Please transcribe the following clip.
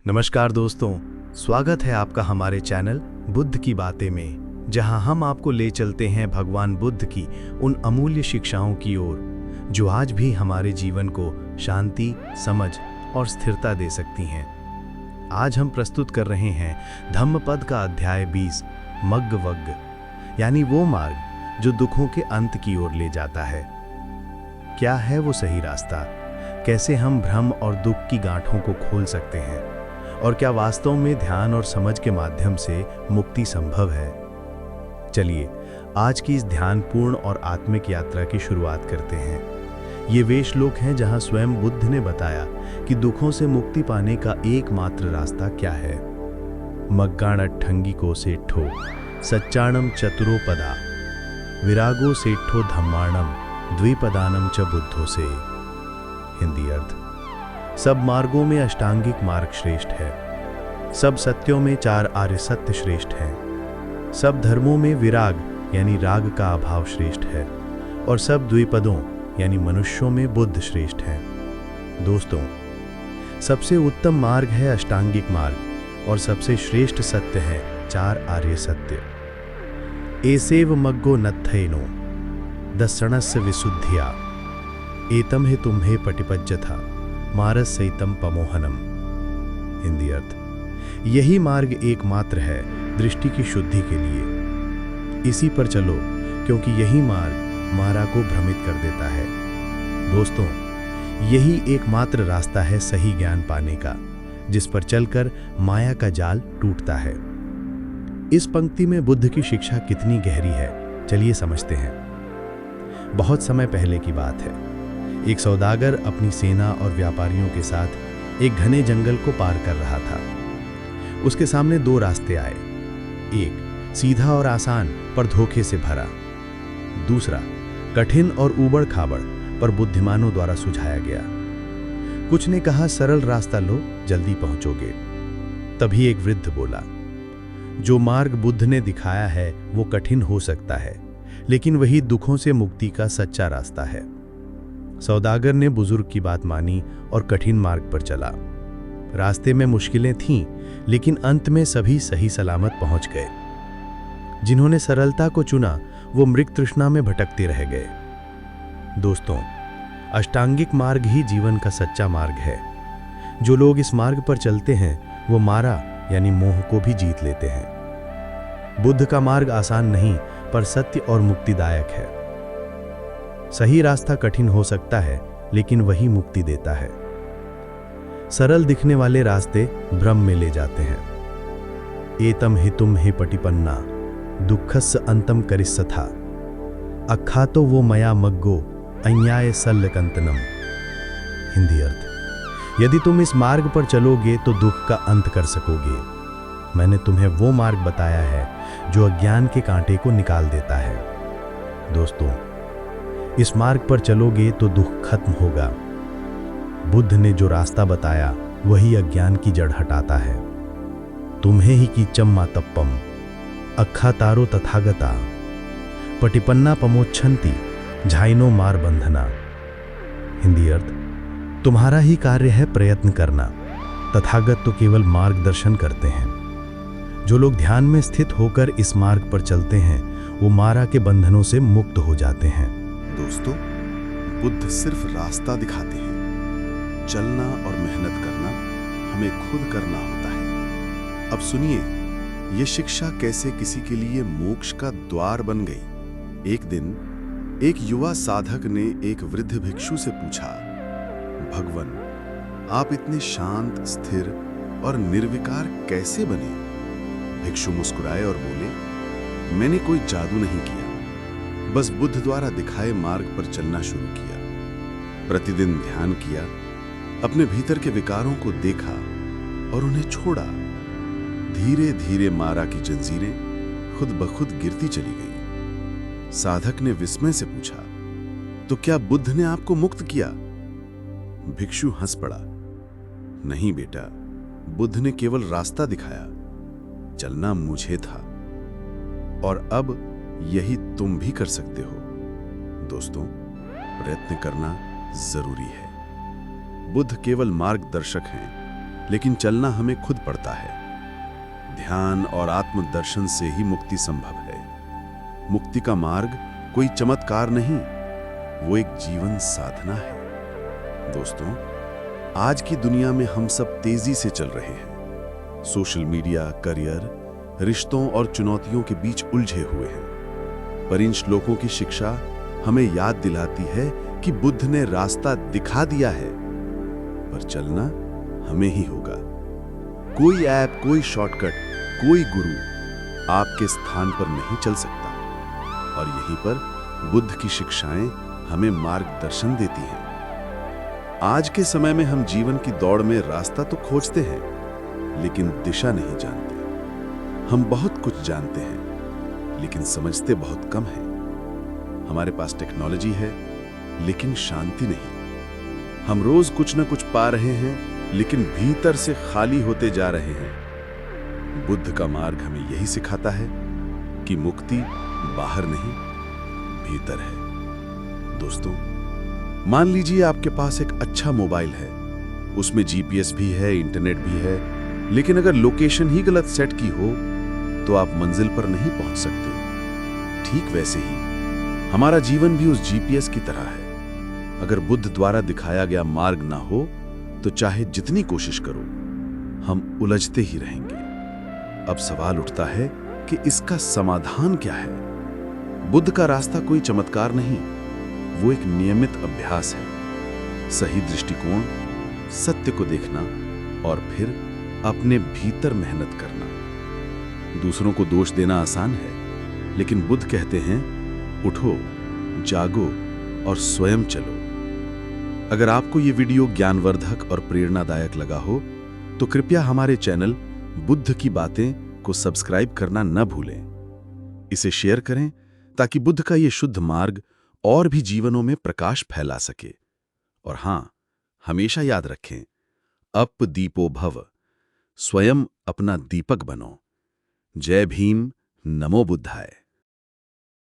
नमस्कार दोस्तों, स्वागत है आपका हमारे चैनल बुद्ध की बातें में, जहां हम आपको ले चलते हैं भगवान बुद्ध की उन अमूल्य शिक्षाओं की ओर जो आज भी हमारे जीवन को शांति, समझ और स्थिरता दे सकती हैं। आज हम प्रस्तुत कर रहे हैं धम्मपद का अध्याय 20 मग्ग वग्ग, यानी वो मार्ग जो दुखों के अंत की ओर ले जाता है। क्या है वो सही रास्ता? कैसे हम भ्रम और दुख की गांठों को खोल सकते हैं? और क्या वास्तव में ध्यान और समझ के माध्यम से मुक्ति संभव है? चलिए आज की इस ध्यानपूर्ण और आत्मिक यात्रा की शुरुआत करते हैं। ये वे श्लोक हैं जहां स्वयं बुद्ध ने बताया कि दुखों से मुक्ति पाने का एकमात्र रास्ता क्या है। मग्गाण ठंगी को सेठो सच्चाणम चतुरो पदा विरागो सेठो धम्माणम द्विपदानम च बुद्धो से। हिंदी अर्थ: सब मार्गों में अष्टांगिक मार्ग श्रेष्ठ है, सब सत्यों में चार आर्य सत्य श्रेष्ठ हैं, सब धर्मों में विराग यानी राग का अभाव श्रेष्ठ है, और सब द्विपदों यानी मनुष्यों में बुद्ध श्रेष्ठ है। दोस्तों, सबसे उत्तम मार्ग है अष्टांगिक मार्ग और सबसे श्रेष्ठ सत्य है चार आर्य सत्य। एसेव मग्गो नत्थैनो दर्शनस्य विशुद्धिया एतम हे तुम्हे पटिपज्जथा मारस सैतम पमोहनम। हिंदी अर्थ: यही मार्ग एकमात्र है दृष्टि की शुद्धि के लिए। इसी पर चलो, क्योंकि यही मार्ग मारा को भ्रमित कर देता है। दोस्तों, यही एकमात्र रास्ता है सही ज्ञान पाने का, जिस पर चलकर माया का जाल टूटता है। इस पंक्ति में बुद्ध की शिक्षा कितनी गहरी है, चलिए समझते हैं। बहुत समय पहले की बात है। एक सौदागर अपनी सेना और व्यापारियों के साथ एक घने जंगल को पार कर रहा था। उसके सामने दो रास्ते आए, एक सीधा और आसान पर धोखे से भरा, दूसरा कठिन और ऊबड़ खाबड़ पर बुद्धिमानों द्वारा सुझाया गया। कुछ ने कहा, सरल रास्ता लो, जल्दी पहुंचोगे। तभी एक वृद्ध बोला, जो मार्ग बुद्ध ने दिखाया है वो कठिन हो सकता है, लेकिन वही दुखों से मुक्ति का सच्चा रास्ता है। सौदागर ने बुजुर्ग की बात मानी और कठिन मार्ग पर चला। रास्ते में मुश्किलें थीं, लेकिन अंत में सभी सही सलामत पहुंच गए। जिन्होंने सरलता को चुना वो मृग तृष्णा में भटकते रह गए। दोस्तों, अष्टांगिक मार्ग ही जीवन का सच्चा मार्ग है। जो लोग इस मार्ग पर चलते हैं वो मारा यानी मोह को भी जीत लेते हैं। बुद्ध का मार्ग आसान नहीं, पर सत्य और मुक्तिदायक है। सही रास्ता कठिन हो सकता है, लेकिन वही मुक्ति देता है। सरल दिखने वाले रास्ते भ्रम में ले जाते हैं। एतम हितुम हे पटिपन्ना दुःखस्य अंतम करिस्सथा अखातो वो मया मग्गो अन्याय सल्लकंतनम। हिंदी अर्थ: यदि तुम इस मार्ग पर चलोगे तो दुख का अंत कर सकोगे। मैंने तुम्हें वो मार्ग बताया है जो अज्ञान के कांटे को निकाल देता है। दोस्तों, इस मार्ग पर चलोगे तो दुख खत्म होगा। बुद्ध ने जो रास्ता बताया वही अज्ञान की जड़ हटाता है। तुम्हें ही की चम्मा तप्पम अखा तारो तथागता पटिपन्ना पमोच्छन्ति झाइनो मार बंधना। हिंदी अर्थ: तुम्हारा ही कार्य है प्रयत्न करना, तथागत तो केवल मार्गदर्शन करते हैं। जो लोग ध्यान में स्थित होकर इस मार्ग पर चलते हैं वो मारा के बंधनों से मुक्त हो जाते हैं। दोस्तों, बुद्ध सिर्फ रास्ता दिखाते हैं, चलना और मेहनत करना हमें खुद करना होता है। अब सुनिए, ये शिक्षा कैसे किसी के लिए मोक्ष का द्वार बन गई। एक दिन एक युवा साधक ने एक वृद्ध भिक्षु से पूछा, भगवान, आप इतने शांत, स्थिर और निर्विकार कैसे बने? भिक्षु मुस्कुराए और बोले, मैंने कोई जादू नहीं किया, बस बुद्ध द्वारा दिखाए मार्ग पर चलना शुरू किया। प्रतिदिन ध्यान किया, अपने भीतर के विकारों को देखा और उन्हें छोड़ा। धीरे धीरे मारा की जंजीरें खुद ब खुद गिरती चली गई। साधक ने विस्मय से पूछा, तो क्या बुद्ध ने आपको मुक्त किया? भिक्षु हंस पड़ा, नहीं बेटा, बुद्ध ने केवल रास्ता दिखाया, चलना मुझे था, और अब यही तुम भी कर सकते हो। दोस्तों, प्रयत्न करना जरूरी है। बुद्ध केवल मार्गदर्शक हैं, लेकिन चलना हमें खुद पड़ता है। ध्यान और आत्मदर्शन से ही मुक्ति संभव है। मुक्ति का मार्ग कोई चमत्कार नहीं, वो एक जीवन साधना है। दोस्तों, आज की दुनिया में हम सब तेजी से चल रहे हैं। सोशल मीडिया, करियर, रिश्तों और चुनौतियों के बीच उलझे हुए हैं। पर इन श्लोकों की शिक्षा हमें याद दिलाती है कि बुद्ध ने रास्ता दिखा दिया है, पर चलना हमें ही होगा। कोई ऐप, कोई शॉर्टकट, कोई गुरु आपके स्थान पर नहीं चल सकता। और यहीं पर बुद्ध की शिक्षाएं हमें मार्गदर्शन देती हैं। आज के समय में हम जीवन की दौड़ में रास्ता तो खोजते हैं, लेकिन दिशा नहीं जानते। हम बहुत कुछ जानते हैं, लेकिन समझते बहुत कम हैं। हमारे पास टेक्नोलॉजी है, लेकिन शांति नहीं। हम रोज कुछ न कुछ पा रहे हैं, लेकिन भीतर से खाली होते जा रहे हैं। बुद्ध का मार्ग हमें यही सिखाता है कि मुक्ति बाहर नहीं, भीतर है। दोस्तों, मान लीजिए आपके पास एक अच्छा मोबाइल है, उसमें जीपीएस भी है, इंटरनेट भी है, लेकिन अगर लोकेशन ही गलत सेट की हो तो आप मंजिल पर नहीं पहुंच सकते। ठीक वैसे ही हमारा जीवन भी उस जीपीएस की तरह है। अगर बुद्ध द्वारा दिखाया गया मार्ग ना हो तो चाहे जितनी कोशिश करो, हम उलझते ही रहेंगे। अब सवाल उठता है कि इसका समाधान क्या है? बुद्ध का रास्ता कोई चमत्कार नहीं, वो एक नियमित अभ्यास है। सही दृष्टिकोण, सत्य को देखना और फिर अपने भीतर मेहनत करना। दूसरों को दोष देना आसान है, लेकिन बुद्ध कहते हैं, उठो, जागो और स्वयं चलो। अगर आपको ये वीडियो ज्ञानवर्धक और प्रेरणादायक लगा हो तो कृपया हमारे चैनल बुद्ध की बातें को सब्सक्राइब करना न भूलें। इसे शेयर करें ताकि बुद्ध का ये शुद्ध मार्ग और भी जीवनों में प्रकाश फैला सके। और हां, हमेशा याद रखें, अप दीपो भव, स्वयं अपना दीपक बनो। जय भीम, नमो बुद्धाय।